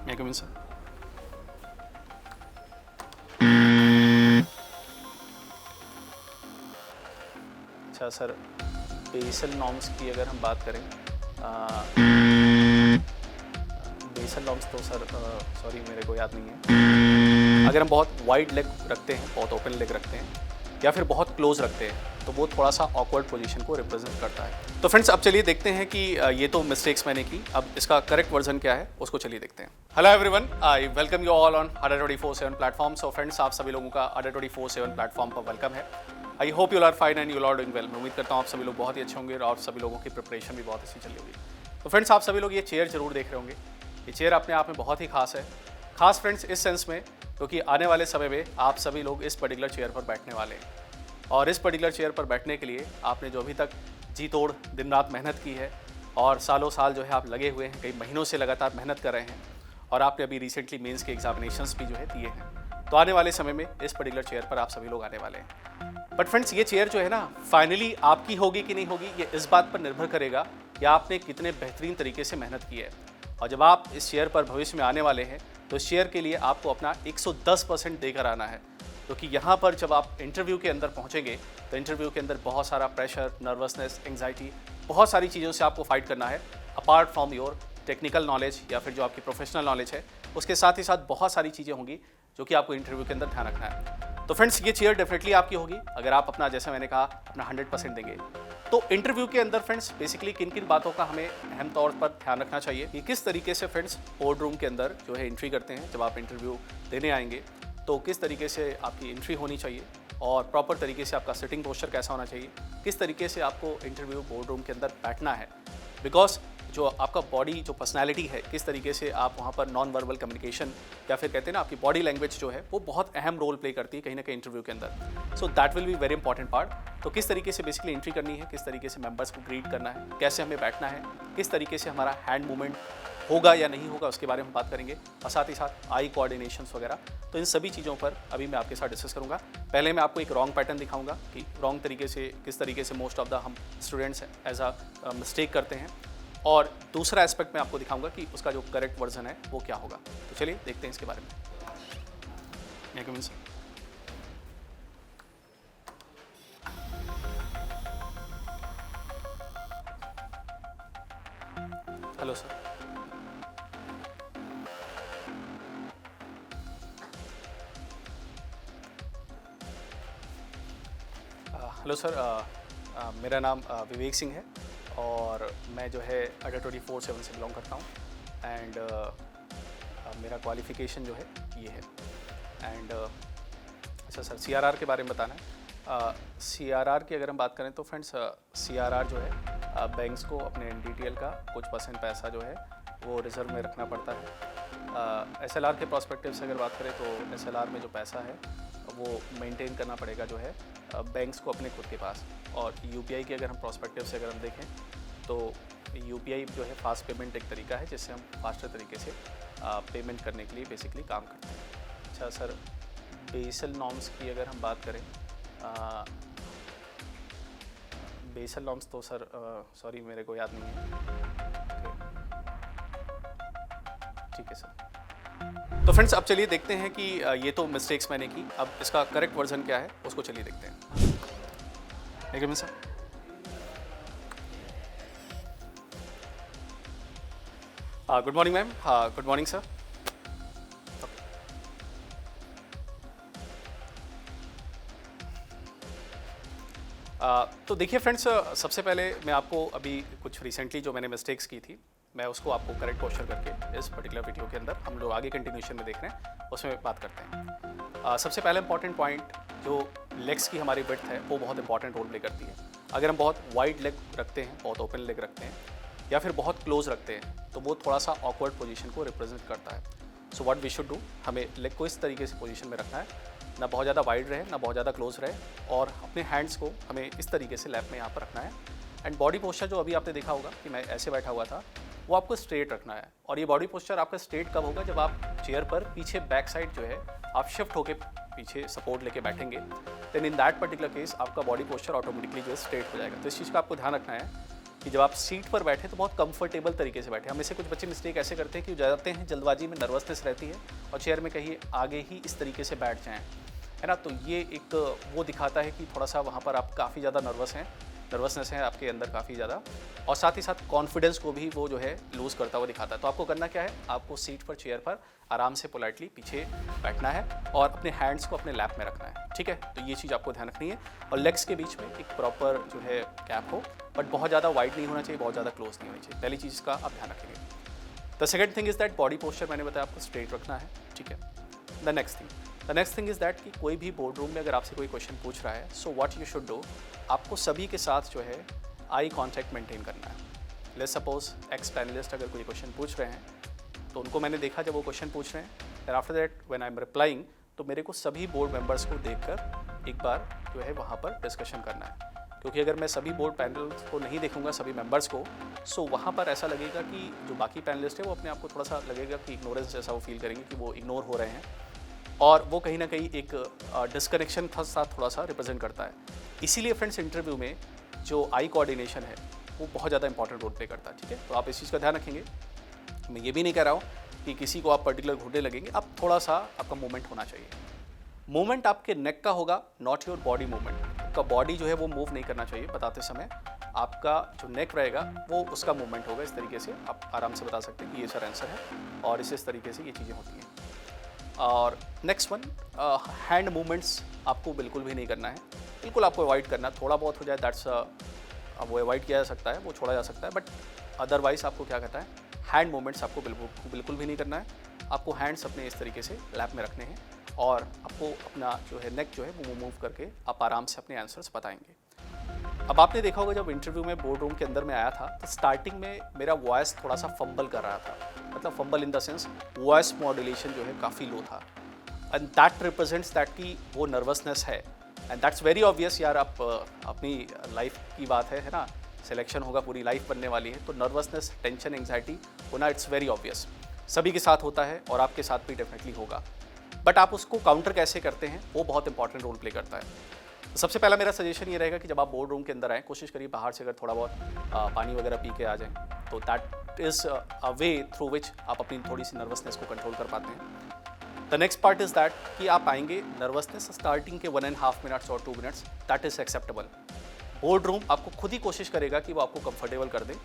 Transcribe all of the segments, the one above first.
मैं come in sir. अच्छा sir, Basel norms की अगर हम बात करें, बेसल नॉर्म्स तो सर सॉरी मेरे को याद नहीं है। अगर हम बहुत वाइड लेग रखते हैं, बहुत ओपन लेग रखते हैं या फिर बहुत क्लोज रखते हैं तो वो थोड़ा सा ऑकवर्ड पोजीशन को रिप्रेजेंट करता है। तो फ्रेंड्स अब चलिए देखते हैं कि ये तो मिस्टेक्स मैंने की, अब इसका करेक्ट वर्जन क्या है उसको चलिए देखते हैं। Hello everyone, I welcome you all on Adda 24/7 platform. So friends आप सभी लोगों का अडा 24/7 प्लेटफॉर्म पर वेलकम है। I hope you are fine and you are doing well. मैं उम्मीद करता हूँ आप सभी लोग बहुत ही अच्छे होंगे और सभी लोगों की प्रिपरेशन भी बहुत अच्छी चल रही होगी। तो फ्रेंड्स आप सभी लोग ये चेयर जरूर देख रहे होंगे। ये चेयर अपने आप में बहुत ही खास है। खास फ्रेंड्स इस सेंस में क्योंकि आने वाले समय में आप सभी लोग इस पर्टिकुलर चेयर पर बैठने वाले हैं और इस पर्टिकुलर चेयर पर बैठने के लिए आपने जो अभी तक जी तोड़ दिन रात मेहनत की है और सालों साल जो है आप लगे हुए हैं, कई महीनों से लगातार मेहनत कर रहे हैं और आपने अभी रिसेंटली मेंस के एग्जामिनेशंस भी जो है दिए हैं। तो आने वाले समय में इस पर्टिकुलर चेयर पर आप सभी लोग आने वाले हैं। बट फ्रेंड्स ये चेयर जो है ना फाइनली आपकी होगी कि नहीं होगी ये इस बात पर निर्भर करेगा कि आपने कितने बेहतरीन तरीके से मेहनत की है। और जब आप इस चेयर पर भविष्य में आने वाले हैं तो इस चेयर के लिए आपको अपना 110% देकर आना है, क्योंकि यहाँ पर जब आप इंटरव्यू के अंदर पहुँचेंगे तो इंटरव्यू के अंदर बहुत सारा प्रेशर, नर्वसनेस, एंग्जाइटी, बहुत सारी चीज़ों से आपको फाइट करना है apart from your technical knowledge या फिर जो आपकी प्रोफेशनल नॉलेज है। उसके साथ ही साथ बहुत सारी चीज़ें होंगी जो कि आपको इंटरव्यू के अंदर ध्यान रखना है। तो फ्रेंड्स ये चेयर डेफिनेटली आपकी होगी अगर आप अपना, जैसे मैंने कहा, अपना 100% देंगे। तो इंटरव्यू के अंदर फ्रेंड्स बेसिकली किन किन बातों का हमें अहम तौर पर ध्यान रखना चाहिए कि किस तरीके से फ्रेंड्स बोर्ड रूम के अंदर जो है एंट्री करते हैं। जब आप इंटरव्यू देने आएंगे तो किस तरीके से आपकी एंट्री होनी चाहिए और प्रॉपर तरीके से आपका सिटिंग पोस्चर कैसा होना चाहिए, किस तरीके से आपको इंटरव्यू बोर्ड रूम के अंदर बैठना है। बिकॉज जो आपका बॉडी जो पर्सनैलिटी है, किस तरीके से आप वहाँ पर नॉन वर्बल कम्युनिकेशन या फिर कहते हैं ना आपकी बॉडी लैंग्वेज जो है वो बहुत अहम रोल प्ले करती है कहीं ना कहीं इंटरव्यू के अंदर। So that will be very important part. तो किस तरीके से बेसिकली एंट्री करनी है, किस तरीके से मेंबर्स को ग्रीट करना है, कैसे हमें बैठना है, किस तरीके से हमारा हैंड मूवमेंट होगा या नहीं होगा उसके बारे में बात करेंगे और साथ ही साथ आई कोऑर्डिनेशंस वगैरह। तो इन सभी चीज़ों पर अभी मैं आपके साथ डिस्कस करूंगा। पहले मैं आपको एक रॉन्ग पैटर्न दिखाऊंगा कि रॉन्ग तरीके से किस तरीके से मोस्ट ऑफ द हम स्टूडेंट्स एज अ मिस्टेक करते हैं और दूसरा एस्पेक्ट मैं आपको दिखाऊंगा कि उसका जो करेक्ट वर्जन है वो क्या होगा। तो चलिए देखते हैं इसके बारे में। मैं come in sir. Hello sir. Hello sir, मेरा नाम विवेक सिंह है और मैं जो है अडा 24/7 से बिलोंग करता हूँ एंड मेरा क्वालिफ़िकेशन जो है ये है। एंड अच्छा सर, सीआरआर के बारे में बताना है। सीआरआर की अगर हम बात करें तो फ्रेंड्स सीआरआर जो है बैंक्स को अपने एनडीटीएल का कुछ % पैसा जो है वो रिजर्व में रखना पड़ता है। एसएलआर के प्रोस्पेक्टिव से अगर बात करें तो एसएलआर में जो पैसा है वो मेंटेन करना पड़ेगा जो है बैंक्स को अपने खुद के पास। और यूपीआई की अगर हम प्रोस्पेक्टिव से अगर हम देखें तो यूपीआई जो है फास्ट पेमेंट एक तरीका है जिससे हम फास्टर तरीके से पेमेंट करने के लिए बेसिकली काम करते हैं। अच्छा सर, बेसल नॉर्म्स की अगर हम बात करें, बेसल नॉर्म्स तो सर सॉरी मेरे को याद नहीं है। ठीक है सर। तो फ्रेंड्स अब चलिए देखते हैं कि ये तो मिस्टेक्स मैंने की, अब इसका करेक्ट वर्जन क्या है उसको चलिए देखते हैं। लेकिन sir good morning ma'am. Good morning sir. तो देखिए फ्रेंड्स, सबसे पहले मैं आपको अभी कुछ रिसेंटली जो मैंने मिस्टेक्स की थी मैं उसको आपको करेक्ट क्वेश्चन करके इस पर्टिकुलर वीडियो के अंदर हम लोग आगे कंटिन्यूशन में देख रहे हैं उसमें बात करते हैं। सबसे पहले इंपॉर्टेंट पॉइंट, जो लेग्स की हमारी विड्थ है वो बहुत इंपॉर्टेंट रोल प्ले करती है। अगर हम बहुत वाइड लेग रखते हैं, बहुत ओपन लेग रखते हैं या फिर बहुत क्लोज रखते हैं तो वो थोड़ा सा ऑकवर्ड पोजीशन को रिप्रेजेंट करता है। So what we should do, हमें लेग को इस तरीके से पोजीशन में रखना है, ना बहुत ज़्यादा वाइड रहे ना बहुत ज़्यादा क्लोज रहे, और अपने हैंड्स को हमें इस तरीके से लैप में यहाँ पर रखना है। एंड बॉडी पोस्चर जो अभी आपने देखा होगा कि मैं ऐसे बैठा हुआ था वो आपको स्ट्रेट रखना है। और ये बॉडी पोस्चर आपका स्ट्रेट कब होगा, जब आप चेयर पर पीछे बैक साइड जो है आप शिफ्ट होकर पीछे सपोर्ट लेके बैठेंगे, then in that particular case आपका बॉडी पोस्चर ऑटोमेटिकली जो है स्ट्रेट हो जाएगा। तो इस चीज़ का आपको ध्यान रखना है कि जब आप सीट पर बैठे तो बहुत कंफर्टेबल तरीके से बैठे। हम में से कुछ बच्चे मिस्टेक ऐसे करते हैं कि जाते हैं जल्दबाजी में, नर्वसनेस रहती है और चेयर में कहीं आगे ही इस तरीके से बैठ जाएँ, है ना। तो ये एक वो दिखाता है कि थोड़ा सा वहाँ पर आप काफ़ी ज़्यादा नर्वसनेस है आपके अंदर काफ़ी ज़्यादा, और साथ ही साथ कॉन्फिडेंस को भी वो जो है लूज़ करता हुआ दिखाता है। तो आपको करना क्या है, आपको सीट पर, चेयर पर आराम से पोलाइटली पीछे बैठना है और अपने हैंड्स को अपने लैप में रखना है, ठीक है। तो ये चीज़ आपको ध्यान रखनी है। और लेग्स के बीच में एक प्रॉपर जो है गैप हो, बट बहुत ज़्यादा वाइड नहीं होना चाहिए, बहुत ज़्यादा क्लोज नहीं होनी चाहिए। पहली चीज़ का आप ध्यान रखेंगे। The second thing is that body posture मैंने बताया आपको स्ट्रेट रखना है, ठीक है। The next thing is that कि कोई भी बोर्ड रूम में अगर आपसे कोई क्वेश्चन पूछ रहा है, so what you should do, आपको सभी के साथ जो है आई कॉन्टैक्ट मेंटेन करना है। लेट्स सपोज एक्स पैनलिस्ट अगर कोई क्वेश्चन पूछ रहे हैं तो उनको मैंने देखा जब वो क्वेश्चन पूछ रहे हैं, then after that when I am replying, तो मेरे को सभी बोर्ड मेंबर्स को देखकर एक बार जो है वहाँ पर डिस्कशन करना है। क्योंकि अगर मैं सभी बोर्ड पैनल्स को नहीं देखूंगा, सभी मेंबर्स को, सो वहाँ पर ऐसा लगेगा कि जो बाकी पैनलिस्ट है वो अपने आप को थोड़ा सा लगेगा कि इग्नोरेंस जैसा वो फील करेंगे कि वो इग्नोर हो रहे हैं, और वो कहीं ना कहीं एक डिस्कनेक्शन का साथ थोड़ा सा रिप्रेजेंट करता है। इसीलिए फ्रेंड्स इंटरव्यू में जो आई कोऑर्डिनेशन है वो बहुत ज़्यादा इंपॉर्टेंट रोल प्ले करता है, ठीक है। तो आप इस चीज़ का ध्यान रखेंगे। मैं ये भी नहीं कह रहा हूँ कि किसी को आप पर्टिकुलर घूरने लगेंगे, आप थोड़ा सा आपका मूवमेंट होना चाहिए। मूवमेंट आपके नेक का होगा, नॉट योर बॉडी मूवमेंट। आपका बॉडी जो है वो मूव नहीं करना चाहिए बताते समय, आपका जो नेक रहेगा वो उसका मूवमेंट होगा। इस तरीके से आप आराम से बता सकते हैं कि ये सर आंसर है, और इस तरीके से ये चीज़ें होती हैं। और नेक्स्ट वन, हैंड मूवमेंट्स आपको बिल्कुल भी नहीं करना है, बिल्कुल आपको अवॉइड करना है। थोड़ा बहुत हो जाए दैट्स वो अवॉइड किया जा सकता है, वो छोड़ा जा सकता है, बट अदरवाइज आपको क्या कहता है, हैंड मूवमेंट्स आपको बिल्कुल भी नहीं करना है। आपको हैंड्स अपने इस तरीके से लैप में रखने हैं, और आपको अपना जो है नेक जो है वो मूव करके आप आराम से अपने आंसर्स बताएंगे। अब आपने देखा होगा जब इंटरव्यू में बोर्ड रूम के अंदर में आया था तो स्टार्टिंग में मेरा वॉइस थोड़ा सा फंबल कर रहा था, मतलब fumble in the sense voice modulation जो है काफ़ी लो था, एंड दैट रिप्रेजेंट्स दैट कि वो नर्वसनेस है, एंड दैट्स वेरी ऑब्वियस यार। आप अपनी लाइफ की बात है ना, सिलेक्शन होगा, पूरी लाइफ बनने वाली है, तो नर्वसनेस, टेंशन, एंग्जाइटी होना इट्स वेरी ऑब्वियस, सभी के साथ होता है और आपके साथ भी डेफिनेटली होगा। बट आप उसको काउंटर कैसे करते हैं वो बहुत इंपॉर्टेंट रोल प्ले करता है। सबसे पहला मेरा सजेशन ये रहेगा कि जब आप बोर्ड रूम के अंदर आएँ, कोशिश करिए बाहर से अगर थोड़ा बहुत पानी वगैरह पी के आ जाएं, तो that is a way through which आप अपनी थोड़ी सी नर्वसनेस को कंट्रोल कर पाते हैं। The next part is that कि आप आएंगे, नर्वसनेस स्टार्टिंग के 1.5 मिनट्स और 2 minutes, that is acceptable. Board room आपको खुद ही कोशिश करेगा कि वो आपको कंफर्टेबल कर दे,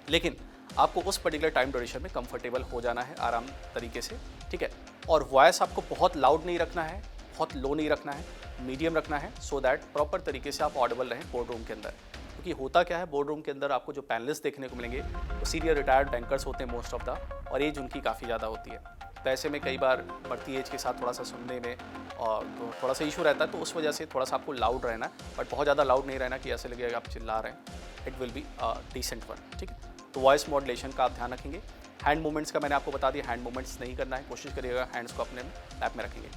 लेकिन आपको उस पर्टिकुलर टाइम ड्यूरेशन में कंफर्टेबल हो जाना है आराम तरीके से, ठीक है। और वॉइस आपको बहुत लाउड नहीं रखना है, बहुत लो नहीं रखना है, मीडियम रखना है, सो दैट प्रॉपर तरीके से आप ऑडिबल रहें बोर्ड रूम के अंदर। क्योंकि होता क्या है, बोर्ड रूम के अंदर आपको जो पैनलिस्ट देखने को मिलेंगे वो सीनियर रिटायर्ड बैंकर्स होते हैं मोस्ट ऑफ द, और एज उनकी काफ़ी ज़्यादा होती है। तो ऐसे में कई बार बढ़ती एज के साथ थोड़ा सा सुनने में और तो थोड़ा सा इशू रहता है, तो उस वजह से थोड़ा सा आपको लाउड रहना है, बट बहुत ज़्यादा लाउड नहीं रहना कि ऐसे लगेगा आप चिल्ला रहे हैं। It will be decent one, ठीक है। तो वॉइस मॉड्यूलेशन का आप ध्यान रखेंगे। हैंड मूवमेंट्स का मैंने आपको बता दिया, हैंड मूवमेंट्स नहीं करना है, कोशिश करिएगा हैंड्स को अपने लैप में रखेंगे।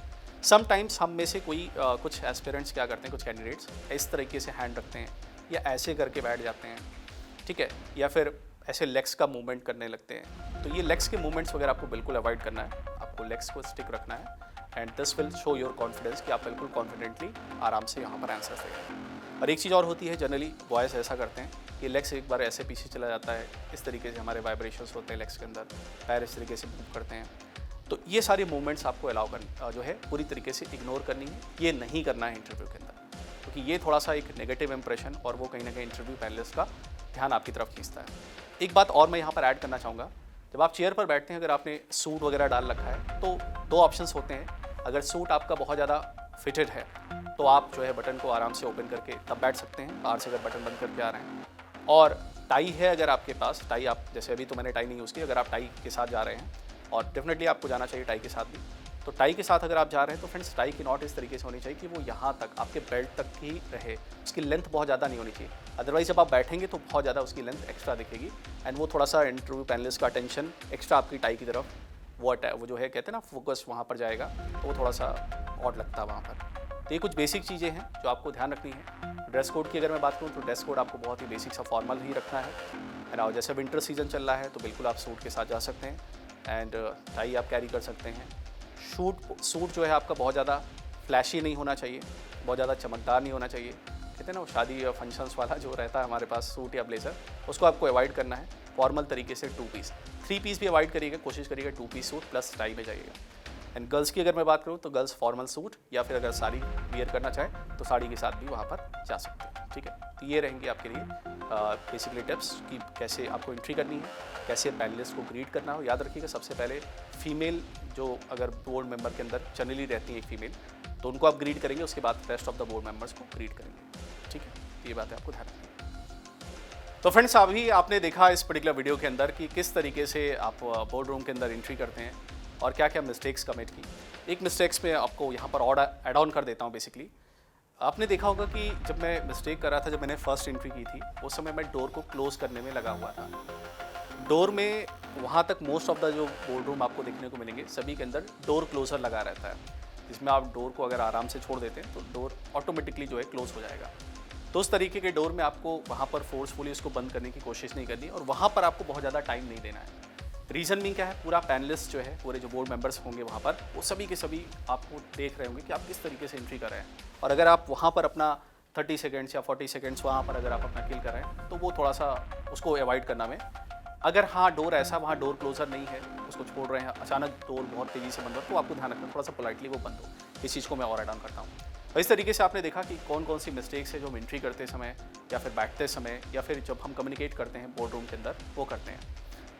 समटाइम्स हम में से कोई कुछ एस्पिरेंट्स क्या करते हैं, कुछ कैंडिडेट्स इस तरीके से हैंड रखते हैं या ऐसे करके बैठ जाते हैं, ठीक है, या फिर ऐसे लेग्स का मूवमेंट करने लगते हैं। तो ये लेग्स के मूवमेंट्स वगैरह आपको बिल्कुल अवॉइड करना है, आपको लेग्स को स्टिक रखना है, and this will show your confidence कि आप बिल्कुल कॉन्फिडेंटली आराम से यहाँ पर आंसर देंगे। और एक चीज़ और होती है, जनरली बॉयज़ ऐसा करते हैं कि लेग्स एक बार ऐसे पीछे चला जाता है, इस तरीके से हमारे वाइब्रेशंस होते हैं लेग्स के अंदर, पैर इस तरीके से मूव करते हैं। तो ये सारे मूवमेंट्स आपको अलाउ करनी जो है पूरी तरीके से इग्नोर करनी है, ये नहीं करना है इंटरव्यू के अंदर, क्योंकि ये थोड़ा सा एक नेगेटिव इंप्रेशन और वो कहीं ना कहीं इंटरव्यू पैनलिस्ट का ध्यान आपकी तरफ खींचता है। एक बात और मैं यहाँ पर ऐड करना चाहूँगा, जब आप चेयर पर बैठते हैं, अगर आपने सूट वगैरह डाल रखा है तो 2 ऑप्शंस होते हैं। अगर सूट आपका बहुत ज़्यादा फिटेड है तो आप जो है बटन को आराम से ओपन करके तब बैठ सकते हैं, बाहर से अगर बटन बंद करके आ रहे हैं। और टाई है अगर आपके पास, टाई आप जैसे अभी तो मैंने टाई नहीं यूज़ की, अगर आप टाई के साथ जा रहे हैं, और डेफिनेटली आपको जाना चाहिए टाई के साथ भी, तो टाई के साथ अगर आप जा रहे हैं तो फ्रेंड्स टाई की नॉट इस तरीके से होनी चाहिए कि वो यहाँ तक आपके बेल्ट तक ही रहे, उसकी लेंथ बहुत ज़्यादा नहीं होनी चाहिए। अदरवाइज जब आप बैठेंगे तो बहुत ज़्यादा उसकी लेंथ एक्स्ट्रा दिखेगी, एंड वो थोड़ा सा इंटरव्यू पैनलिस्ट का अटेंशन एक्स्ट्रा आपकी टाई की तरफ वो जो है कहते हैं ना फोकस वहाँ पर जाएगा, तो वो थोड़ा सा ऑड लगता है वहाँ पर। तो ये कुछ बेसिक चीज़ें हैं जो आपको ध्यान रखनी है। ड्रेस कोड की अगर मैं बात करूँ तो ड्रेस कोड आपको बहुत ही बेसिक सा फॉर्मल ही रखना है ना। जैसे विंटर सीजन चल रहा है तो बिल्कुल आप सूट के साथ जा सकते हैं, एंड टाई आप कैरी कर सकते हैं। सूट जो है आपका बहुत ज़्यादा फ्लैशी नहीं होना चाहिए, बहुत ज़्यादा चमकदार नहीं होना चाहिए, कहते हैं ना वो शादी या फंक्शंस वाला जो रहता है हमारे पास सूट या ब्लेजर, उसको आपको अवॉइड करना है। फॉर्मल तरीके से 2 पीस, 3 पीस भी अवॉइड करिएगा, कोशिश करिएगा 2 पीस सूट प्लस टाई में जाइएगा। एंड गर्ल्स की अगर मैं बात करूँ तो गर्ल्स फॉर्मल सूट या फिर अगर साड़ी वियर करना चाहे तो साड़ी के साथ भी वहाँ पर जा सकते हैं, ठीक है। तो ये रहेंगे आपके लिए बेसिकली टिप्स कि कैसे आपको एंट्री करनी है, कैसे पैनलिस्ट को ग्रीट करना हो। याद रखिएगा सबसे पहले फीमेल जो अगर बोर्ड मेंबर के अंदर जनरली रहती है एक फीमेल, तो उनको आप ग्रीट करेंगे, उसके बाद rest of the board members को ग्रीट करेंगे, ठीक है। ये बात है आपको ध्यान रखनी है। तो फ्रेंड्स अभी आपने देखा इस पर्टिकुलर वीडियो के अंदर कि किस तरीके से आप बोर्ड रूम के अंदर एंट्री करते हैं और क्या क्या मिस्टेक्स कमिट की। एक मिस्टेक्स में आपको यहाँ पर और ऐड ऑन कर देता हूँ। बेसिकली आपने देखा होगा कि जब मैं मिस्टेक कर रहा था, जब मैंने फर्स्ट एंट्री की थी, उस समय मैं डोर को क्लोज करने में लगा हुआ था। डोर में वहाँ तक मोस्ट ऑफ द जो बोर्ड रूम आपको देखने को मिलेंगे सभी के अंदर डोर क्लोजर लगा रहता है, जिसमें आप डोर को अगर आराम से छोड़ देते हैं तो डोर ऑटोमेटिकली जो है क्लोज हो जाएगा। तो उस तरीके के डोर में आपको वहाँ पर फोर्सफुली उसको बंद करने की कोशिश नहीं करनी और वहाँ पर आपको बहुत ज़्यादा टाइम नहीं देना है। रीज़न भी क्या है, पूरा पैनलिस्ट जो है, पूरे जो बोर्ड मेंबर्स होंगे वहाँ पर, वो सभी के सभी आपको देख रहे होंगे कि आप किस तरीके से एंट्री कर रहे हैं। और अगर आप वहाँ पर अपना 30 सेकेंड्स या 40 सेकेंड्स वहाँ पर अगर आप अपना किल कर रहे हैं तो वो थोड़ा सा उसको अवॉइड करना में। अगर हाँ डोर ऐसा वहाँ डोर क्लोजर नहीं है, उसको छोड़ रहे हैं, अचानक डोर बहुत तेज़ी से बंद हो, तो आपको ध्यान रखना थोड़ा सा पोलाइटली वो बंद हो। इस चीज़ को मैं और ऐड ऑन करता हूँ। और इस तरीके से आपने देखा कि कौन कौन सी मिस्टेक्स है जो हम एंट्री करते समय या फिर बैठते समय या फिर जब हम कम्युनिकेट करते हैं बोर्ड रूम के अंदर वो करते हैं।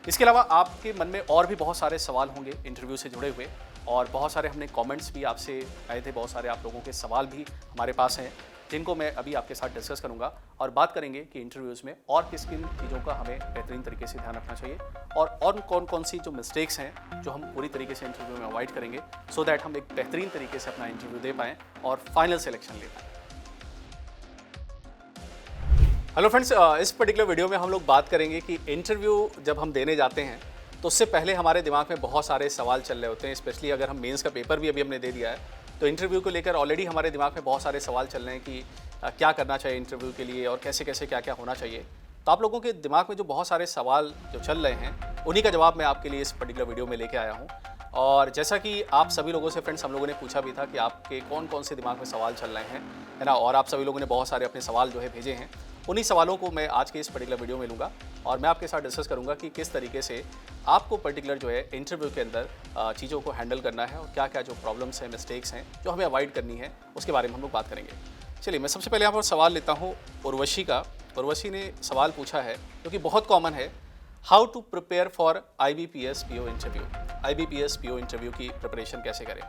इसके अलावा आपके मन में और भी बहुत सारे सवाल होंगे इंटरव्यू से जुड़े हुए, और बहुत सारे हमने कमेंट्स भी आपसे आए थे, बहुत सारे आप लोगों के सवाल भी हमारे पास हैं जिनको मैं अभी आपके साथ डिस्कस करूंगा और बात करेंगे कि इंटरव्यूज़ में और किस किन चीज़ों का हमें बेहतरीन तरीके से ध्यान रखना चाहिए और कौन कौन सी जो मिस्टेक्स हैं जो हम पूरी तरीके से इंटरव्यू में अवॉइड करेंगे, सो दैट हम एक बेहतरीन तरीके से अपना इंटरव्यू दे पाएँ और फाइनल सिलेक्शन ले पाएँ। हेलो फ्रेंड्स, इस पर्टिकुलर वीडियो में हम लोग बात करेंगे कि इंटरव्यू जब हम देने जाते हैं तो उससे पहले हमारे दिमाग में बहुत सारे सवाल चल रहे होते हैं। स्पेशली अगर हम मेंस का पेपर भी अभी हमने दे दिया है तो इंटरव्यू को लेकर ऑलरेडी हमारे दिमाग में बहुत सारे सवाल चल रहे हैं कि क्या करना चाहिए इंटरव्यू के लिए और कैसे कैसे क्या क्या होना चाहिए। तो आप लोगों के दिमाग में जो बहुत सारे सवाल जो चल रहे हैं उन्हीं का जवाब मैं आपके लिए इस पर्टिकुलर वीडियो में लेके आया हूँ। और जैसा कि आप सभी लोगों से फ्रेंड्स हम लोगों ने पूछा भी था कि आपके कौन कौन से दिमाग में सवाल चल रहे हैं, है ना, और आप सभी लोगों ने बहुत सारे अपने सवाल जो है भेजे हैं। उन्हीं सवालों को मैं आज के इस पर्टिकुलर वीडियो में लूँगा और मैं आपके साथ डिस्कस करूँगा कि किस तरीके से आपको पर्टिकुलर जो है इंटरव्यू के अंदर चीज़ों को हैंडल करना है और क्या क्या जो प्रॉब्लम्स हैं, मिस्टेक्स हैं जो हमें अवॉइड करनी है, उसके बारे में हम लोग बात करेंगे। चलिए मैं सबसे पहले यहाँ पर सवाल लेता हूँ उर्वशी का। उर्वशी ने सवाल पूछा है जो कि बहुत कॉमन है, how to prepare for IBPS PO interview. IBPS PO interview की प्रिपरेशन कैसे करें।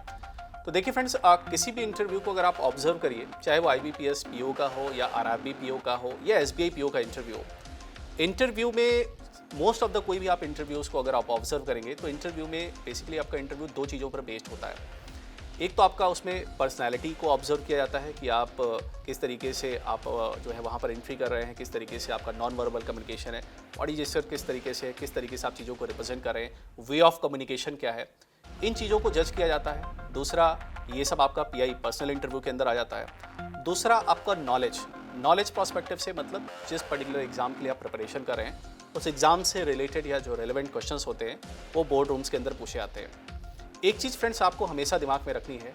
तो देखिए फ्रेंड्स, किसी भी इंटरव्यू को अगर आप ऑब्जर्व करिए, चाहे वो IBPS PO का हो या RRB PO का हो या SBI PO का इंटरव्यू हो, इंटरव्यू में मोस्ट ऑफ द कोई भी आप इंटरव्यूज़ को अगर आप ऑब्जर्व करेंगे तो इंटरव्यू में बेसिकली आपका इंटरव्यू 2 चीज़ों पर बेस्ड होता है। एक तो आपका उसमें पर्सनैलिटी को ऑब्जर्व किया जाता है कि आप किस तरीके से आप जो है वहाँ पर एंट्री कर रहे हैं, किस तरीके से आपका नॉन वर्बल कम्युनिकेशन है, बॉडी जेस्चर किस तरीके से, किस तरीके से आप चीज़ों को रिप्रेजेंट कर रहे हैं, वे ऑफ कम्युनिकेशन क्या है, इन चीज़ों को जज किया जाता है। दूसरा, ये सब आपका PI पर्सनल इंटरव्यू के अंदर आ जाता है। दूसरा आपका नॉलेज पर्सपेक्टिव से, मतलब जिस पर्टिकुलर एग्जाम के लिए आप प्रिपरेशन कर रहे हैं उस एग्जाम से रिलेटेड या जो रेलेवेंट क्वेश्चंस होते हैं वो बोर्ड रूम्स के अंदर पूछे जाते हैं। एक चीज़ फ्रेंड्स आपको हमेशा दिमाग में रखनी है,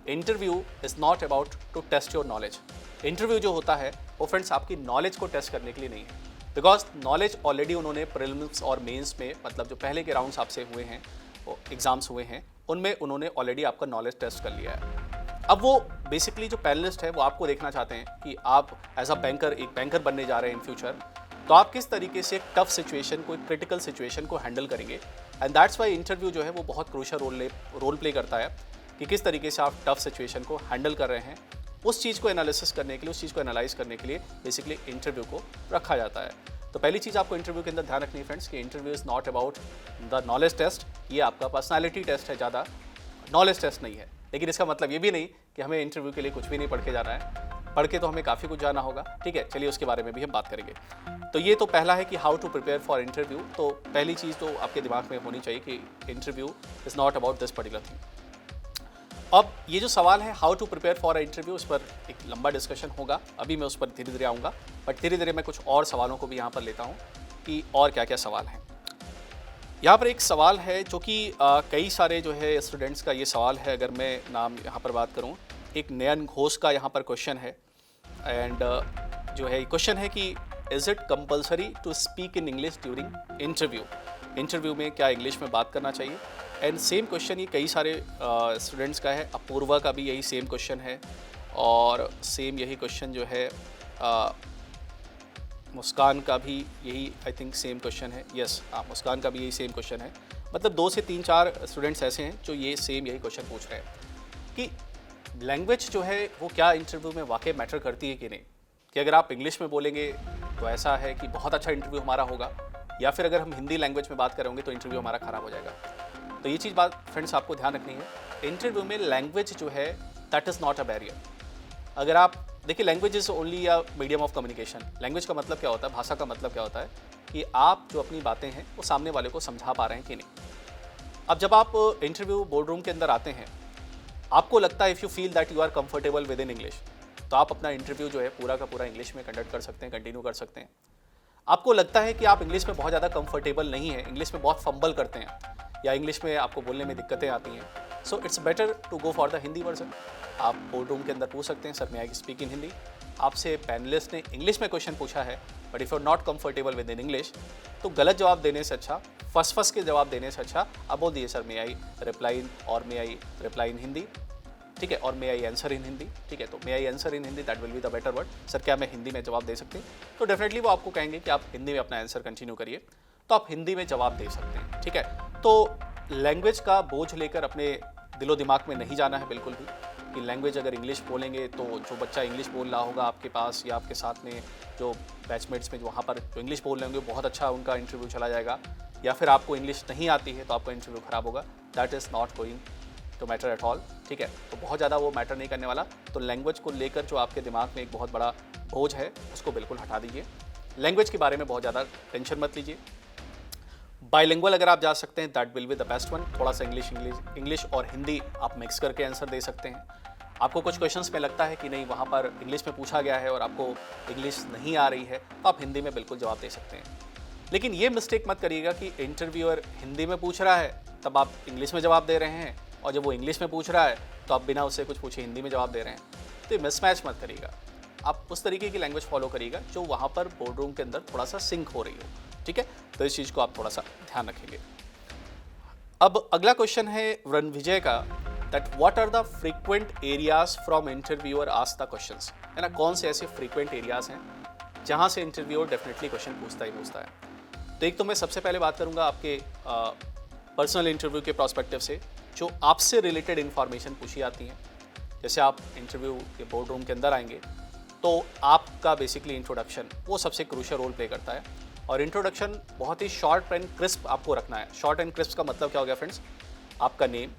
interview is not about to test your knowledge. Interview जो होता है वो फ्रेंड्स आपकी नॉलेज को टेस्ट करने के लिए नहीं है, बिकॉज नॉलेज ऑलरेडी उन्होंने प्रीलिम्स और मेंस में, मतलब जो पहले के राउंड्स आपसे हुए हैं, एग्जाम्स हुए हैं, उनमें उन्होंने ऑलरेडी आपका नॉलेज टेस्ट कर लिया है। अब वो बेसिकली जो पैनलिस्ट है वो आपको देखना चाहते हैं कि आप एज अ बैंकर, एक बैंकर बनने जा रहे हैं इन फ्यूचर, तो आप किस तरीके से एक टफ सिचुएशन को, एक क्रिटिकल सिचुएशन को हैंडल करेंगे। एंड दैट्स वाई इंटरव्यू जो है वो बहुत क्रूशियल रोल प्ले करता है कि किस तरीके से आप टफ सिचुएशन को हैंडल कर रहे हैं। उस चीज़ को एनालिसिस करने के लिए, उस चीज़ को एनालाइज करने के लिए बेसिकली इंटरव्यू को रखा जाता है। तो पहली चीज़ आपको इंटरव्यू के अंदर ध्यान रखनी है फ्रेंड्स कि interview is not about the knowledge test. ये आपका पर्सनैलिटी टेस्ट है, ज़्यादा नॉलेज टेस्ट नहीं है। लेकिन इसका मतलब ये भी नहीं कि हमें इंटरव्यू के लिए कुछ भी नहीं पढ़ के जाना है, पढ़ के तो हमें काफ़ी कुछ जाना होगा। ठीक है, चलिए उसके बारे में भी हम बात करेंगे। तो ये तो पहला है कि how to prepare for interview. तो पहली चीज़ तो आपके दिमाग में होनी चाहिए कि interview is not about this particular thing. अब ये जो सवाल है how to prepare for interview, उस पर एक लंबा डिस्कशन होगा, अभी मैं उस पर धीरे धीरे आऊँगा, बट धीरे धीरे मैं कुछ और सवालों को भी यहाँ पर लेता हूँ कि और क्या क्या सवाल हैं। यहाँ पर एक सवाल है जो कि कई सारे जो है स्टूडेंट्स का ये सवाल है। अगर मैं नाम यहाँ पर बात करूँ, एक नयन घोष का यहाँ पर क्वेश्चन है एंड जो है क्वेश्चन है कि is it compulsory to speak in English during interview? Interview में क्या इंग्लिश में बात करना चाहिए? एंड सेम क्वेश्चन ये कई सारे स्टूडेंट्स का है, अपूर्वा का भी यही सेम क्वेश्चन है, और सेम यही क्वेश्चन जो है मुस्कान का भी यही आई थिंक सेम क्वेश्चन है। यस, मुस्कान का भी यही सेम क्वेश्चन है। मतलब 2 से 3-4 स्टूडेंट्स ऐसे हैं जो ये सेम यही क्वेश्चन पूछ रहे हैं कि लैंग्वेज जो है वो क्या इंटरव्यू में वाकई मैटर करती है कि नहीं, कि अगर आप इंग्लिश में बोलेंगे तो ऐसा है कि बहुत अच्छा इंटरव्यू हमारा होगा, या फिर अगर हम हिंदी लैंग्वेज में बात करेंगे तो इंटरव्यू हमारा ख़राब हो जाएगा। तो ये चीज़ बात फ्रेंड्स आपको ध्यान रखनी है, इंटरव्यू में लैंग्वेज जो है that is not a barrier. अगर आप देखिए, language is only a medium of communication. Language का मतलब क्या होता है, भाषा का मतलब क्या होता है कि आप जो अपनी बातें हैं वो सामने वाले को समझा पा रहे हैं कि नहीं। अब जब आप इंटरव्यू बोर्ड रूम के अंदर आते हैं, आपको लगता है if you feel that you are comfortable with in English, तो आप अपना इंटरव्यू जो है पूरा का पूरा इंग्लिश में कंडक्ट कर सकते हैं, कंटिन्यू कर सकते हैं। आपको लगता है कि आप इंग्लिश में बहुत ज़्यादा कंफर्टेबल नहीं है, इंग्लिश में बहुत फंबल करते हैं, या इंग्लिश में आपको बोलने में दिक्कतें आती हैं, so it's better to go for the Hindi version. आप बोर्ड रूम के अंदर पूछ सकते हैं, सर मैं आई स्पीक इन हिंदी। आपसे पैनलिस्ट ने इंग्लिश में क्वेश्चन पूछा है, but if you are not comfortable with in English, तो गलत जवाब देने से अच्छा, फंस के जवाब देने से अच्छा आप बोल दिए, sir may I reply in, और मे आई रिप्लाई इन हिंदी, ठीक है, और मे आई आंसर इन हिंदी, ठीक है। तो may I answer in Hindi, that will be the better word. Sir क्या मैं हिंदी में जवाब दे सकती हूँ? तो डेफिनेटली वो आपको कहेंगे कि आप हिंदी में अपना आंसर कंटिन्यू करिए, तो आप हिंदी में जवाब दे सकते हैं, ठीक है। तो लैंग्वेज का बोझ लेकर अपने दिलो दिमाग में नहीं जाना है बिल्कुल भी, कि लैंग्वेज अगर इंग्लिश बोलेंगे तो जो बच्चा इंग्लिश बोल रहा होगा आपके पास या आपके साथ में जो बैचमेट्स में वहाँ पर जो इंग्लिश बोल रहे होंगे बहुत अच्छा उनका इंटरव्यू चला जाएगा, या फिर आपको इंग्लिश नहीं आती है तो आपका इंटरव्यू ख़राब होगा। That is not going to matter at all, ठीक है। तो बहुत ज़्यादा वो मैटर नहीं करने वाला। तो लैंग्वेज को लेकर जो आपके दिमाग में एक बहुत बड़ा बोझ है उसको बिल्कुल हटा दीजिए। लैंग्वेज के बारे में बहुत ज़्यादा टेंशन मत लीजिए। बाइलिंगुअल अगर आप जा सकते हैं that will be the best one. थोड़ा सा इंग्लिश और हिंदी आप मिक्स करके आंसर दे सकते हैं। आपको कुछ क्वेश्चंस में लगता है कि नहीं वहाँ पर इंग्लिश में पूछा गया है और आपको इंग्लिश नहीं आ रही है, तो आप हिंदी में बिल्कुल जवाब दे सकते हैं। लेकिन ये मिस्टेक मत करिएगा कि इंटरव्यूअर हिंदी में पूछ रहा है तब आप इंग्लिश में जवाब दे रहे हैं, और जब वो इंग्लिश में पूछ रहा है तो आप बिना उससे कुछ पूछे हिंदी में जवाब दे रहे हैं। तो ये मिसमैच मत करिएगा। आप उस तरीके की लैंग्वेज फॉलो करिएगा जो वहाँ पर बोर्ड रूम के अंदर थोड़ा सा सिंक हो रही हो, ठीक है। तो इस चीज़ को आप थोड़ा सा ध्यान रखेंगे। अब अगला क्वेश्चन है रणविजय का, that what are the frequent areas from interviewer ask the questions, है ना। कौन से ऐसे फ्रीक्वेंट एरियाज हैं जहाँ से इंटरव्यूअर डेफिनेटली क्वेश्चन पूछता है। तो एक तो मैं सबसे पहले बात करूँगा आपके पर्सनल इंटरव्यू के प्रोस्पेक्टिव से, जो आपसे रिलेटेड इन्फॉर्मेशन पूछी आती हैं। जैसे आप इंटरव्यू के बोर्ड रूम के अंदर आएंगे तो आपका बेसिकली इंट्रोडक्शन वो सबसे क्रूशियल रोल प्ले करता है, और इंट्रोडक्शन बहुत ही शॉर्ट एंड क्रिस्प आपको रखना है। शॉर्ट एंड क्रिस्प का मतलब क्या हो गया फ्रेंड्स, आपका नेम,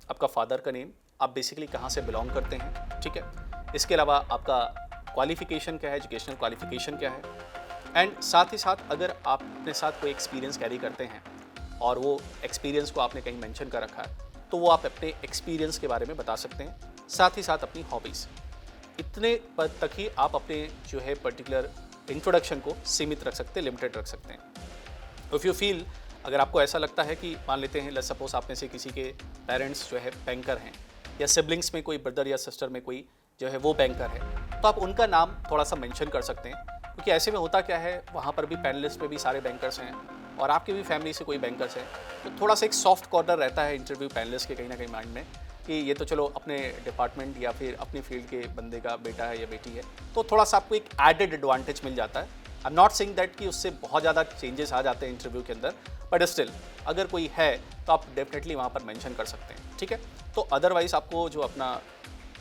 आपका फादर का नेम, आप बेसिकली कहाँ से बिलोंग करते हैं, ठीक है। इसके अलावा आपका क्वालिफिकेशन क्या है, एजुकेशनल क्वालिफिकेशन क्या है, एंड साथ ही साथ अगर आप अपने साथ कोई एक्सपीरियंस कैरी करते हैं और वो एक्सपीरियंस को आपने कहीं मेंशन कर रखा है तो वो आप अपने एक्सपीरियंस के बारे में बता सकते हैं। साथ ही साथ अपनी हॉबीज़, इतने पद तक ही आप अपने जो है पर्टिकुलर इंट्रोडक्शन को सीमित रख सकते हैं, लिमिटेड रख सकते हैं। इफ़ यू फील, अगर आपको ऐसा लगता है कि मान लेते हैं लेट्स सपोज आप में से किसी के पेरेंट्स जो है बैंकर हैं, या सिबलिंग्स में कोई ब्रदर या सिस्टर में कोई जो है वो बैंकर है, तो आप उनका नाम थोड़ा सा मेंशन कर सकते हैं। क्योंकि ऐसे में होता क्या है, वहाँ पर भी पैनलिस्ट में भी सारे बैंकर्स हैं और आपकी भी फैमिली से कोई बैंकर्स है, तो थोड़ा सा एक सॉफ्ट कॉर्नर रहता है इंटरव्यू पैनलिस्ट के कहीं ना कहीं माइंड में कि ये तो चलो अपने डिपार्टमेंट या फिर अपनी फील्ड के बंदे का बेटा है या बेटी है, तो थोड़ा सा आपको एक एडेड एडवांटेज मिल जाता है। I am not saying that कि उससे बहुत ज़्यादा चेंजेस आ जाते हैं इंटरव्यू के अंदर, बट स्टिल अगर कोई है तो आप डेफिनेटली वहाँ पर मेंशन कर सकते हैं, ठीक है। तो अदरवाइज आपको जो अपना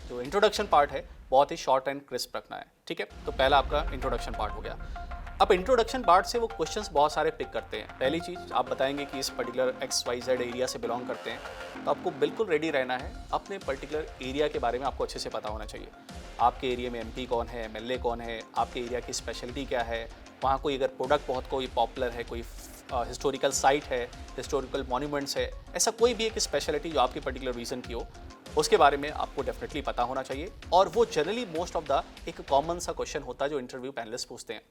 जो इंट्रोडक्शन पार्ट है बहुत ही शॉर्ट एंड क्रिस्प रखना है, ठीक है। तो पहला आपका इंट्रोडक्शन पार्ट हो गया। अब इंट्रोडक्शन पार्ट से वो क्वेश्चंस बहुत सारे पिक करते हैं। पहली चीज़ आप बताएंगे कि इस पर्टिकुलर XYZ एरिया से बिलोंग करते हैं, तो आपको बिल्कुल रेडी रहना है। अपने पर्टिकुलर एरिया के बारे में आपको अच्छे से पता होना चाहिए। आपके एरिया में MP कौन है, MLA कौन है, आपके एरिया की स्पेशलिटी क्या है, वहाँ कोई अगर प्रोडक्ट बहुत कोई पॉपुलर है, कोई हिस्टोरिकल साइट है, हिस्टोरिकल मॉन्यूमेंट्स है, ऐसा कोई भी एक स्पेशलिटी जो आपकी पर्टिकुलर रीजन की हो, उसके बारे में आपको डेफिनेटली पता होना चाहिए। और वो जनरली मोस्ट ऑफ द एक कॉमन सा क्वेश्चन होता है जो इंटरव्यू पैनलिस्ट पूछते हैं।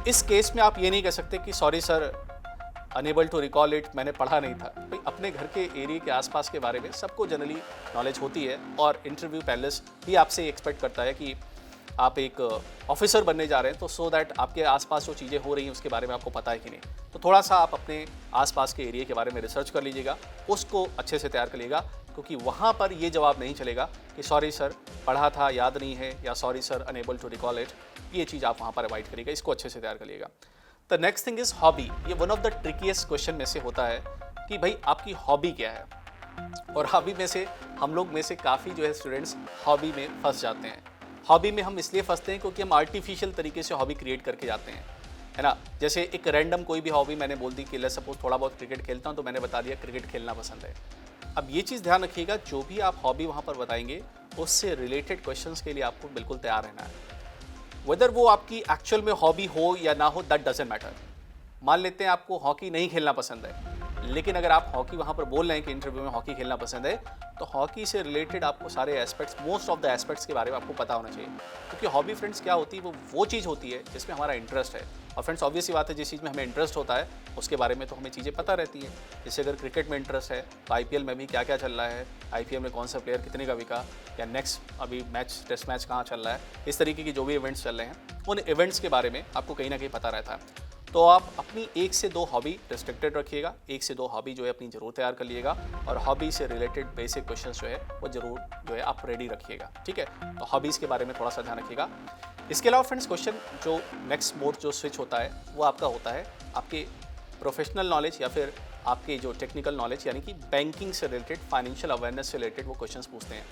इस केस में आप ये नहीं कह सकते कि sorry sir unable to recall it, मैंने पढ़ा नहीं था। भाई अपने घर के एरिया के आसपास के बारे में सबको जनरली नॉलेज होती है, और इंटरव्यू पैनलिस्ट भी आपसे एक्सपेक्ट करता है कि आप एक ऑफिसर बनने जा रहे हैं, तो सो दैट आपके आसपास जो चीज़ें हो रही हैं उसके बारे में आपको पता है कि नहीं, तो थोड़ा सा आप अपने आसपास के एरिया के बारे में रिसर्च कर लीजिएगा, उसको अच्छे से तैयार कर लीजिएगा, क्योंकि वहाँ पर ये जवाब नहीं चलेगा कि सॉरी सर पढ़ा था याद नहीं है, या sorry sir unable to recall it. ये चीज़ आप वहाँ पर अवॉइड करिएगा, इसको अच्छे से तैयार करिएगा। The next thing is hobby. ये one of the trickiest question में से होता है कि भाई आपकी हॉबी क्या है, और हॉबी में से हम लोग में से काफ़ी जो है स्टूडेंट्स हॉबी में फंस जाते हैं। हॉबी में हम इसलिए फंसते हैं क्योंकि हम आर्टिफिशियल तरीके से हॉबी क्रिएट करके जाते हैं, है ना। जैसे एक रैंडम कोई भी हॉबी मैंने बोल दी कि लेट्स सपोज थोड़ा बहुत क्रिकेट खेलता हूँ, तो मैंने बता दिया क्रिकेट खेलना पसंद है। अब ये चीज़ ध्यान रखिएगा, जो भी आप हॉबी वहाँ पर बताएंगे उससे रिलेटेड क्वेश्चंस के लिए आपको बिल्कुल तैयार रहना है। वेदर वो आपकी एक्चुअल में हॉबी हो या ना हो, दैट डजंट मैटर। मान लेते हैं आपको हॉकी नहीं खेलना पसंद है, लेकिन अगर आप हॉकी वहाँ पर बोल रहे हैं कि इंटरव्यू में हॉकी खेलना पसंद है, तो हॉकी से रिलेटेड आपको सारे aspects, most of the aspects के बारे में आपको पता होना चाहिए। क्योंकि हॉबी फ्रेंड्स क्या होती है, वो चीज़ होती है जिसमें हमारा इंटरेस्ट है। और फ्रेंड्स ऑब्वियस सी बात है, जिस चीज़ में हमें इंटरेस्ट होता है उसके बारे में तो हमें चीज़ें पता रहती हैं। जैसे अगर क्रिकेट में इंटरेस्ट है तो आईपीएल में भी क्या क्या चल रहा है, आईपीएल में कौन सा प्लेयर कितने का बिका, या नेक्स्ट अभी मैच टेस्ट मैच कहाँ चल रहा है, इस तरीके की जो भी इवेंट्स चल रहे हैं उन इवेंट्स के बारे में आपको कहीं ना कहीं पता रहता है। तो आप अपनी 1 से 2 हॉबी रिस्ट्रिक्टेड रखिएगा, 1 से 2 हॉबी जो है अपनी जरूर तैयार कर लिएगा, और हॉबी से रिलेटेड बेसिक क्वेश्चंस जो है वो जरूर जो है आप रेडी रखिएगा, ठीक है। तो हॉबीज़ के बारे में थोड़ा सा ध्यान रखिएगा। इसके अलावा फ्रेंड्स क्वेश्चन जो नेक्स्ट मोड जो स्विच होता है वो आपका होता है आपके प्रोफेशनल नॉलेज या फिर आपके जो टेक्निकल नॉलेज, यानी कि बैंकिंग से रिलेटेड, फाइनेंशियल अवेयरनेस से रिलेटेड वो क्वेश्चंस पूछते हैं,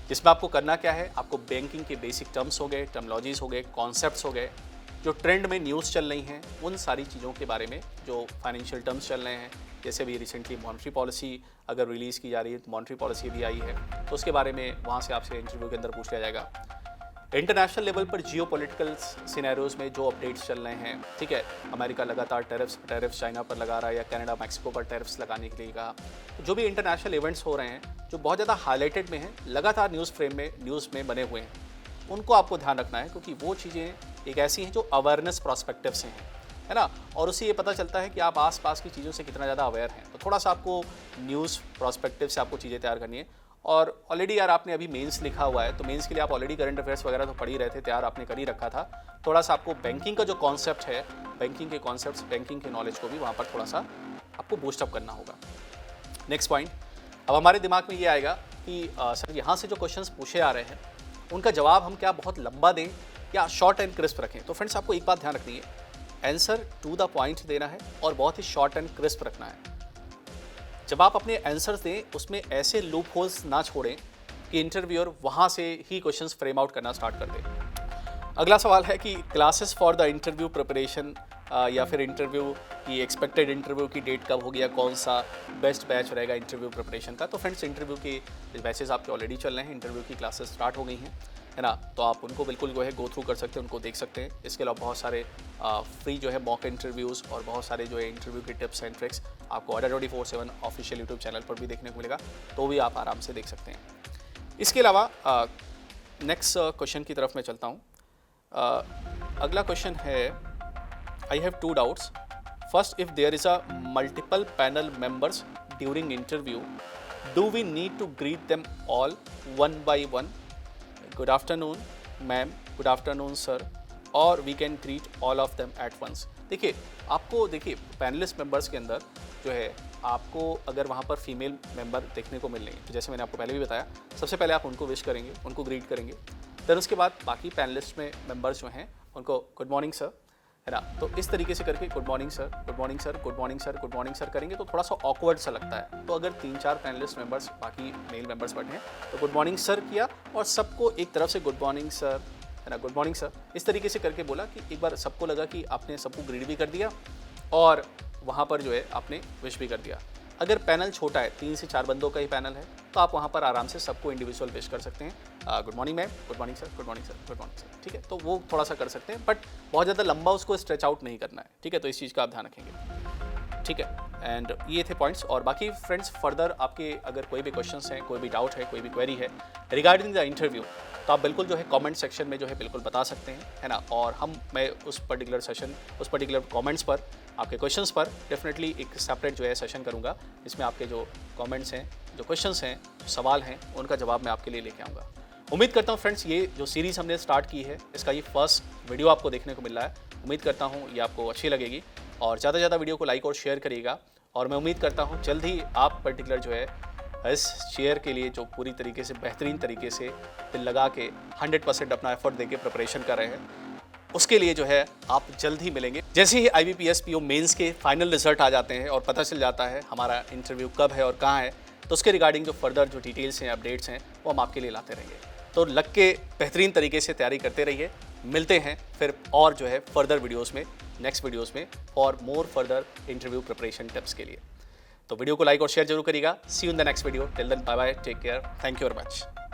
जिसमें आपको करना क्या है, आपको बैंकिंग के बेसिक टर्म्स हो गए, टर्मोलॉजीज हो गए, कॉन्सेप्ट्स हो गए, जो ट्रेंड में न्यूज़ चल रही हैं उन सारी चीज़ों के बारे में, जो फाइनेंशियल टर्म्स चल रहे हैं, जैसे भी रिसेंटली मॉनेटरी पॉलिसी अगर रिलीज़ की जा रही है, तो मॉनेटरी पॉलिसी भी आई है, तो उसके बारे में वहाँ से आपसे इंटरव्यू के अंदर पूछ लिया जाएगा। इंटरनेशनल लेवल पर जियोपॉलिटिकल सिनेरियोज में जो अपडेट्स चल रहे हैं, ठीक है, अमेरिका लगातार टैरिफ्स चाइना पर लगा रहा है, या कनाडा मैक्सिको पर टैरिफ्स लगाने के लिए कहा, जो भी इंटरनेशनल इवेंट्स हो रहे हैं जो बहुत ज़्यादा हाईलाइटेड में हैं, लगातार न्यूज़ में बने हुए हैं, उनको आपको ध्यान रखना है, क्योंकि वो चीज़ें एक ऐसी हैं जो अवेयरनेस प्रॉस्पेक्टिव से हैं, है ना, और उससे ये पता चलता है कि आप आसपास की चीज़ों से कितना ज़्यादा अवेयर हैं। तो थोड़ा सा आपको न्यूज़ प्रॉस्पेक्टिव से आपको चीज़ें तैयार करनी है। और ऑलरेडी यार आपने अभी मेंस लिखा हुआ है, तो मेंस के लिए आप ऑलरेडी करंट अफेयर्स वगैरह तो पढ़ ही रहे थे, तैयार आपने कर ही रखा था। थोड़ा सा आपको बैंकिंग का जो कॉन्सेप्ट है, बैंकिंग के कॉन्सेप्ट्स, बैंकिंग के नॉलेज को भी वहाँ पर थोड़ा सा आपको बूस्टअप करना होगा। नेक्स्ट पॉइंट, अब हमारे दिमाग में ये आएगा कि सर यहाँ से जो क्वेश्चंस पूछे आ रहे हैं उनका जवाब हम क्या बहुत लंबा दें या शॉर्ट एंड क्रिस्प रखें। तो फ्रेंड्स आपको एक बात ध्यान रखनी है, आंसर टू द पॉइंट देना है और बहुत ही शॉर्ट एंड क्रिस्प रखना है। जब आप अपने आंसर्स दें उसमें ऐसे लूप होल्स ना छोड़ें कि इंटरव्यूअर वहाँ से ही क्वेश्चंस फ्रेम आउट करना स्टार्ट कर दे। अगला सवाल है कि classes for the interview preparation, या फिर इंटरव्यू की एक्सपेक्टेड इंटरव्यू की डेट कब होगी, या कौन सा बेस्ट बैच रहेगा इंटरव्यू प्रिपरेशन का। तो फ्रेंड्स इंटरव्यू के बैचेस आपके ऑलरेडी चल रहे हैं, इंटरव्यू की क्लासेस स्टार्ट हो गई हैं, है ना, तो आप उनको बिल्कुल जो है गो थ्रू कर सकते हैं, उनको देख सकते हैं। इसके अलावा बहुत सारे फ्री जो है मॉक इंटरव्यूज़ और बहुत सारे जो है इंटरव्यू के टिप्स एंड ट्रिक्स आपको अड्डा 24/7 ऑफिशियल यूट्यूब चैनल पर भी देखने को मिलेगा, तो भी आप आराम से देख सकते हैं। इसके अलावा नेक्स्ट क्वेश्चन की तरफ मैं चलता हूँ। अगला क्वेश्चन है, I have 2 doubts. First, if there is a multiple panel members during interview, do we need to greet them all one by one? Good afternoon ma'am, good afternoon sir, और we can greet all of them at once. देखिए panelist members के अंदर जो है आपको अगर वहाँ पर फीमेल मेंबर देखने को मिल रही है, तो जैसे मैंने आपको पहले भी बताया, सबसे पहले आप उनको विश करेंगे, उनको ग्रीट करेंगे, देन उसके बाद बाकी पैनलिस्ट में मेंबर्स जो हैं उनको गुड मॉर्निंग सर, है ना, तो इस तरीके से करके good morning sir, good morning sir, good morning sir, good morning sir करेंगे तो थोड़ा सा ऑकवर्ड सा लगता है। तो अगर 3-4 पैनलिस्ट मेंबर्स बाकी मेल मेंबर्स बैठे हैं तो गुड मॉर्निंग सर किया और सबको एक तरफ से गुड मॉर्निंग सर, है ना, गुड मॉर्निंग सर, इस तरीके से करके बोला कि एक बार सबको लगा कि आपने सबको ग्रीट भी कर दिया और वहाँ पर जो है आपने विश भी कर दिया। अगर पैनल छोटा है, 3 से 4 बंदों का ही पैनल है, तो आप वहाँ पर आराम से सबको इंडिविजुअल विश कर सकते हैं, good morning ma'am, good morning sir, good morning sir, good morning sir, ठीक है, तो वो थोड़ा सा कर सकते हैं, बट बहुत ज़्यादा लंबा उसको स्ट्रेच आउट नहीं करना है, ठीक है, तो इस चीज़ का आप ध्यान रखेंगे, ठीक है। एंड ये थे पॉइंट्स, और बाकी फ्रेंड्स फर्दर आपके अगर कोई भी क्वेश्चंस हैं, कोई भी डाउट है, कोई भी क्वेरी है रिगार्डिंग द इंटरव्यू, तो आप बिल्कुल जो है कमेंट सेक्शन में जो है बिल्कुल बता सकते हैं, है ना, और मैं उस पर्टिकुलर सेशन, उस पर्टिकुलर कमेंट्स पर, आपके क्वेश्चंस पर डेफिनेटली एक सेपरेट जो है सेशन करूंगा, इसमें आपके जो कमेंट्स हैं, जो क्वेश्चंस हैं, जो सवाल हैं, उनका जवाब मैं आपके लिए लेके आऊँगा। उम्मीद करता हूँ फ्रेंड्स ये जो सीरीज़ हमने स्टार्ट की है इसका ये फर्स्ट वीडियो आपको देखने को मिल रहा है। उम्मीद करता हूँ ये आपको अच्छी लगेगी और ज़्यादा से ज़्यादा वीडियो को लाइक और शेयर करिएगा। और मैं उम्मीद करता हूँ जल्द ही आप पर्टिकुलर जो है इस शेयर के लिए जो पूरी तरीके से बेहतरीन तरीके से दिल लगा के 100% अपना एफर्ट देके प्रिपरेशन कर रहे हैं, उसके लिए जो है आप जल्द ही मिलेंगे। जैसे ही IBPS PO मेंस के फाइनल रिजल्ट आ जाते हैं और पता चल जाता है हमारा इंटरव्यू कब है और कहाँ है, तो उसके रिगार्डिंग जो फर्दर जो डिटेल्स हैं, अपडेट्स हैं, वो हम आपके लिए लाते रहेंगे। तो लग के बेहतरीन तरीके से तैयारी करते रहिए। मिलते हैं फिर और जो है फर्दर वीडियोज़ में, नेक्स्ट वीडियोज़ में for more further interview preparation tips के लिए। तो वीडियो को लाइक और शेयर जरूर करिएगा। See you in the next video. Till then bye bye, take care, thank you very much.